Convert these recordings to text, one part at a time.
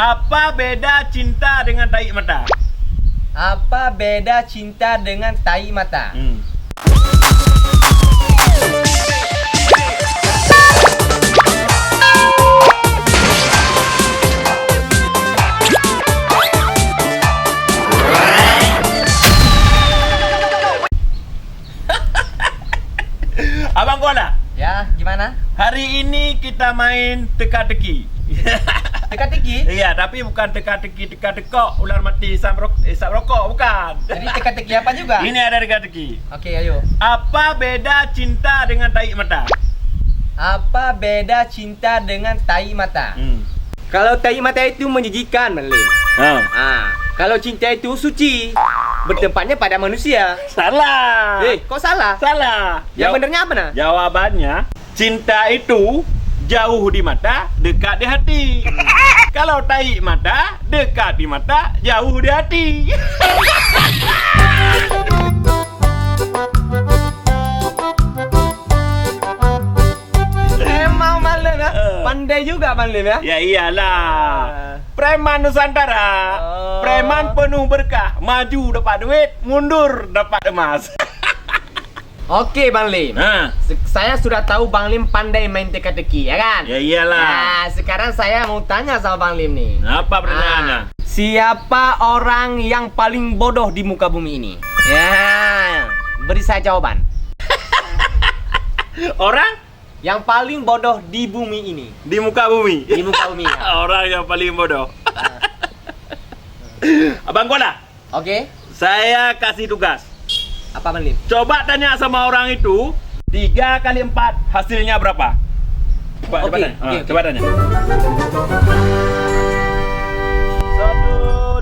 Apa beda cinta dengan tahi mata? Apa beda cinta dengan tahi mata? Abang Kuala, Ya, gimana? hari ini kita main teka-teki. Teka-teki? Iya, tapi bukan teka-teki teka-tekok ular mati isap rokok, bukan. Jadi teka-teki apa juga? Ini ada teka-teki. Oke, ayo. Apa beda cinta dengan tahi mata? Apa beda cinta dengan tahi mata? Kalau tahi mata itu menjijikan, Manlim. Kalau cinta itu suci, bertempatnya pada manusia. Salah. Kok salah? Salah. Yang benernya apa nah? Jawabannya, cinta itu jauh di mata, dekat di hati. Kalau tahi mata, dekat di mata, jauh di hati. Emang Manlim ya? Pandai juga Manlim ya? Ya iyalah. Preman Nusantara. Preman penuh berkah. Maju dapat duit, mundur dapat emas. Oke Bang Lim. Saya sudah tahu Bang Lim pandai main teka-teki, ya kan? Ya iyalah. Nah, sekarang saya mau tanya sama Bang Lim nih. Apa pertanyaannya? Siapa orang yang paling bodoh di muka bumi ini? Ya, beri saya jawaban. Orang Yang paling bodoh di bumi ini. di muka bumi. Di muka bumi. Ya. Orang yang paling bodoh. Abang Kuala, Oke. saya kasih tugas. Apa Bang Lim? Coba tanya sama orang itu 3 kali 4 hasilnya berapa? Coba Oke, tanya. oke. Coba tanya. 1,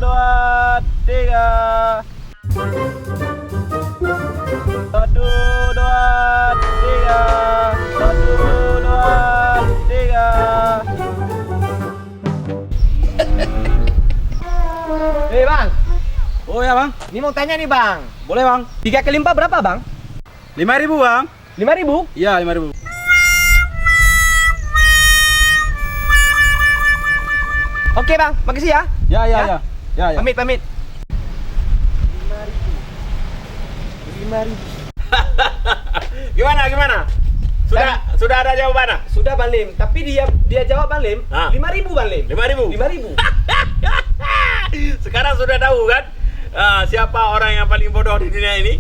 2, 3. 1, 2, 3. 1, 2, 3. Bang. Oh ya bang, Ini mau tanya nih Bang. boleh bang. 3 kali 4 berapa Bang? 5.000 bang. 5.000? Iya 5.000. Oke Bang, makasih ya. Ya ya Ya? ya. Ya ya. Pamit. 5.000. Gimana? Sudah ada jawabannya? Sudah Bang Lim, tapi dia jawab Bang Lim. 5.000 Bang Lim. 5.000. 5.000. Sekarang sudah tahu kan siapa orang yang paling bodoh di dunia ini?